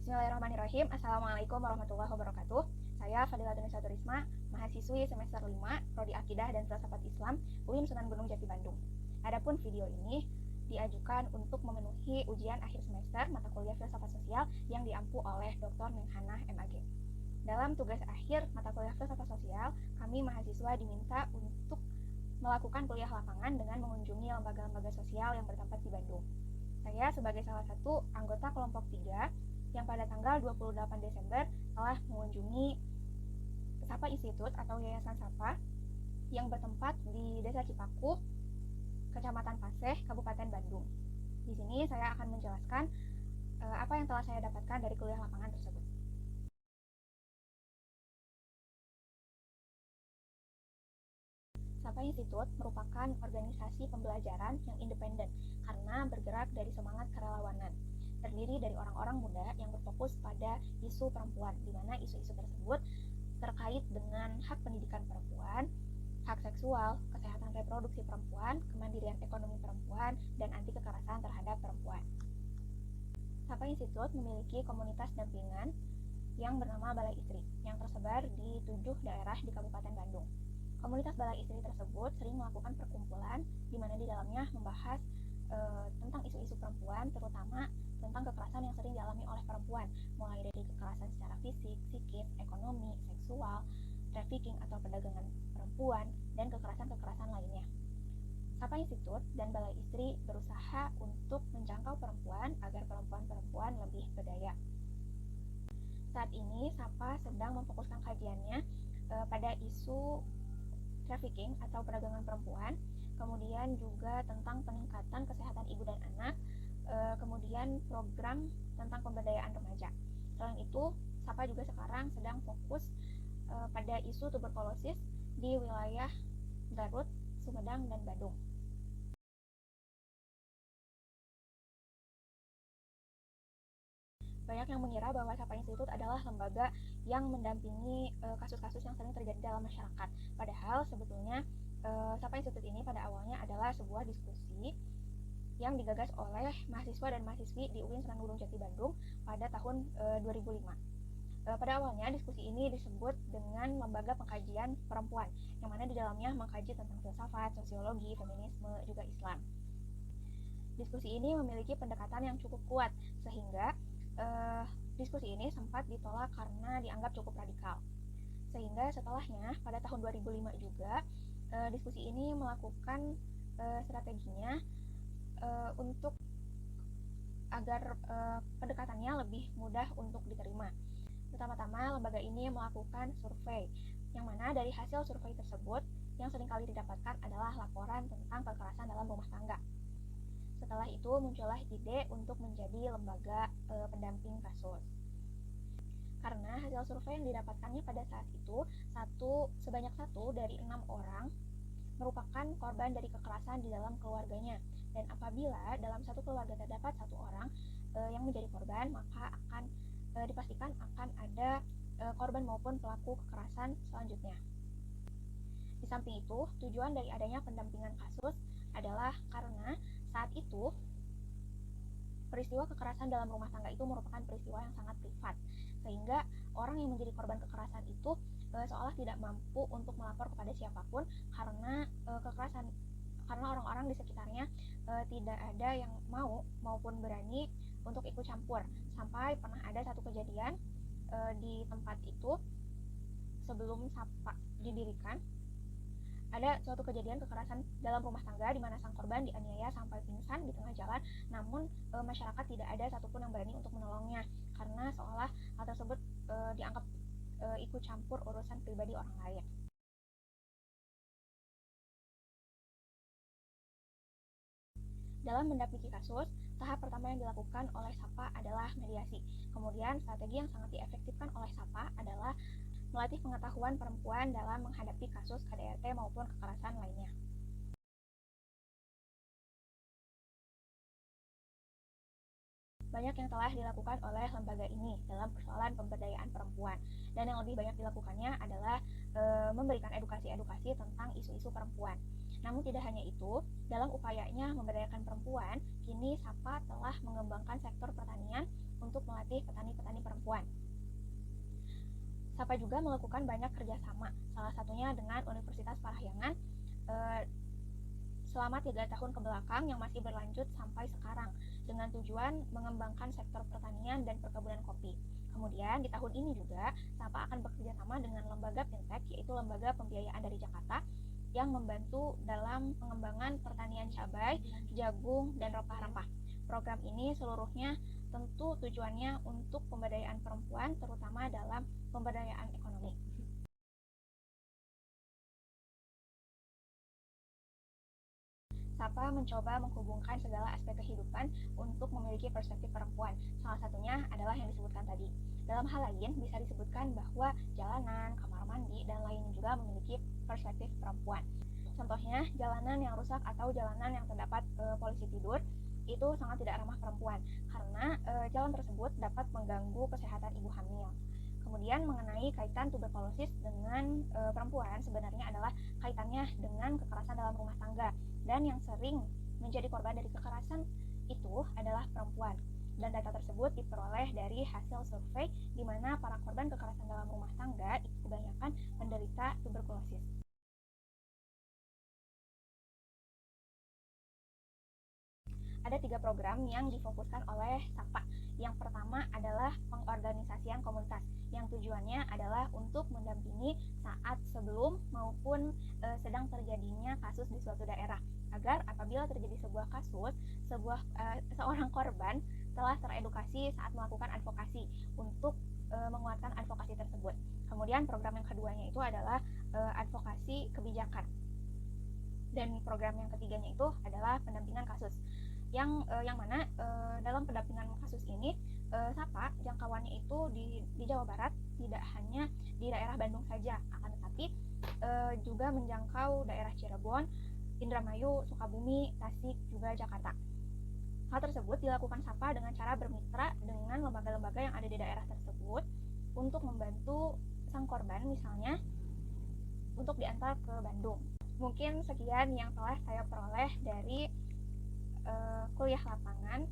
Bismillahirrahmanirrahim. Assalamualaikum warahmatullahi wabarakatuh. Saya Fadilatun Turisma, mahasiswi semester 5, Prodi Akidah dan Filsafat Islam, UIN Sunan Gunung Jati Bandung. Adapun video ini diajukan untuk memenuhi ujian akhir semester mata kuliah Filsafat Sosial yang diampu oleh Dr. Menghanah MAG. Dalam tugas akhir mata kuliah Filsafat Sosial, kami mahasiswa diminta untuk melakukan kuliah lapangan dengan mengunjungi lembaga-lembaga sosial yang bertempat di Bandung. Saya sebagai salah satu anggota kelompok 3 yang pada tanggal 28 Desember telah mengunjungi Sapa Institute atau Yayasan Sapa yang bertempat di Desa Cipaku, Kecamatan Paseh, Kabupaten Bandung. Di sini saya akan menjelaskan apa yang telah saya dapatkan dari kuliah lapangan tersebut. Sapa Institute merupakan organisasi pembelajaran yang independen karena bergerak dari semangat kerelawanan. Terdiri dari orang-orang muda yang berfokus pada isu perempuan, di mana isu-isu tersebut terkait dengan hak pendidikan perempuan, hak seksual, kesehatan reproduksi perempuan, kemandirian ekonomi perempuan, dan anti kekerasan terhadap perempuan. Sapa Institute memiliki komunitas dampingan yang bernama Balai Istri, yang tersebar di 7 daerah di Kabupaten Bandung. Komunitas Balai Istri tersebut sering melakukan perkumpulan, di mana di dalamnya membahas tentang isu-isu perempuan, terutama tentang kekerasan yang sering dialami oleh perempuan, mulai dari kekerasan secara fisik, psikis, ekonomi, seksual, trafficking atau perdagangan perempuan, dan kekerasan-kekerasan lainnya. Sapa Institute dan Balai Istri berusaha untuk menjangkau perempuan agar perempuan-perempuan lebih berdaya. Saat ini, Sapa sedang memfokuskan kajiannya pada isu trafficking atau perdagangan perempuan, kemudian juga tentang peningkatan kesehatan ibu dan anak, kemudian program tentang pemberdayaan remaja. Selain itu, Sapa juga sekarang sedang fokus pada isu tuberkulosis di wilayah Garut, Sumedang, dan Bandung. Banyak yang mengira bahwa Sapa Institute adalah lembaga yang mendampingi kasus-kasus yang sering terjadi dalam masyarakat. Padahal sebetulnya Sapa Institute ini pada awalnya adalah sebuah diskusi yang digagas oleh mahasiswa dan mahasiswi di UIN Sunan Gunung Jati Bandung pada tahun 2005. Pada awalnya diskusi ini disebut dengan lembaga pengkajian perempuan, yang mana di dalamnya mengkaji tentang filsafat, sosiologi, feminisme, juga Islam. Diskusi ini memiliki pendekatan yang cukup kuat, sehingga diskusi ini sempat ditolak karena dianggap cukup radikal. Sehingga setelahnya pada tahun 2005 juga diskusi ini melakukan strateginya untuk agar pendekatannya lebih mudah untuk diterima. Pertama-tama, lembaga ini melakukan survei, yang mana dari hasil survei tersebut yang seringkali didapatkan adalah laporan tentang kekerasan dalam rumah tangga. Setelah itu muncullah ide untuk menjadi lembaga pendamping kasus. Karena hasil survei yang didapatkannya pada saat itu sebanyak 1 dari 6 orang merupakan korban dari kekerasan di dalam keluarganya. Dan apabila dalam satu keluarga terdapat 1 orang yang menjadi korban, maka akan dipastikan akan ada korban maupun pelaku kekerasan selanjutnya. Di samping itu, tujuan dari adanya pendampingan kasus adalah karena saat itu peristiwa kekerasan dalam rumah tangga itu merupakan peristiwa yang sangat privat, sehingga orang yang menjadi korban kekerasan itu seolah tidak mampu untuk melapor kepada siapapun karena kekerasan, karena orang-orang di sekitarnya tidak ada yang mau maupun berani untuk ikut campur. Sampai pernah ada satu kejadian di tempat itu sebelum Sapa didirikan, ada suatu kejadian kekerasan dalam rumah tangga di mana sang korban dianiaya sampai pingsan di tengah jalan, namun masyarakat tidak ada satupun yang berani untuk menolongnya karena seolah hal tersebut dianggap ikut campur urusan pribadi orang lain. Dalam mendampingi kasus, tahap pertama yang dilakukan oleh Sapa adalah mediasi. Kemudian strategi yang sangat diefektifkan oleh Sapa adalah melatih pengetahuan perempuan dalam menghadapi kasus KDRT maupun kekerasan lainnya. Banyak yang telah dilakukan oleh lembaga ini dalam persoalan pemberdayaan perempuan, dan yang lebih banyak dilakukannya adalah memberikan edukasi-edukasi tentang isu-isu perempuan. Namun tidak hanya itu, dalam upayanya memberdayakan perempuan, kini Sapa telah mengembangkan sektor pertanian untuk melatih petani-petani perempuan. Sapa juga melakukan banyak kerjasama, salah satunya dengan Universitas Parahyangan selama 3 tahun ke belakang yang masih berlanjut sampai sekarang dengan tujuan mengembangkan sektor pertanian dan perkebunan kopi. Kemudian di tahun ini juga Sapa akan bekerja sama dengan lembaga Fintech, yaitu lembaga pembiayaan dari Jakarta yang membantu dalam pengembangan pertanian cabai, jagung, dan rempah-rempah. Program ini seluruhnya tentu tujuannya untuk pemberdayaan perempuan, terutama dalam pemberdayaan ekonomi. Sapa mencoba menghubungkan segala aspek kehidupan untuk memiliki perspektif perempuan. Salah satunya adalah yang disebutkan tadi. Dalam hal lain, bisa disebutkan bahwa jalanan, kamar mandi, dan lainnya juga memiliki perspektif perempuan. Contohnya, jalanan yang rusak atau jalanan yang terdapat polisi tidur itu sangat tidak ramah perempuan karena jalan tersebut dapat mengganggu kesehatan ibu hamil. Kemudian mengenai kaitan tuberkulosis dengan perempuan sebenarnya adalah kaitannya dengan kekerasan dalam rumah tangga, dan yang sering menjadi korban dari kekerasan itu adalah perempuan. Dan data tersebut diperoleh dari hasil survei di mana para korban kekerasan dalam rumah tangga itu kebanyakan menderita tuberkulosis. Ada 3 program yang difokuskan oleh Sapa. Yang pertama adalah pengorganisasian komunitas, yang tujuannya adalah untuk mendampingi saat sebelum maupun sedang terjadinya kasus di suatu daerah, agar apabila terjadi sebuah kasus, seorang korban telah teredukasi saat melakukan advokasi untuk menguatkan advokasi tersebut. Kemudian program yang keduanya itu adalah advokasi kebijakan. Dan program yang ketiganya itu adalah pendampingan kasus. Yang mana dalam pendampingan kasus ini Sapa jangkauannya itu di Jawa Barat, tidak hanya di daerah Bandung saja, akan tetapi juga menjangkau daerah Cirebon, Indramayu, Sukabumi, Tasik, juga Jakarta. Hal tersebut dilakukan Sapa dengan cara bermitra dengan lembaga-lembaga yang ada di daerah tersebut untuk membantu sang korban, misalnya untuk diantar ke Bandung. Mungkin sekian yang telah saya peroleh dari kuliah lapangan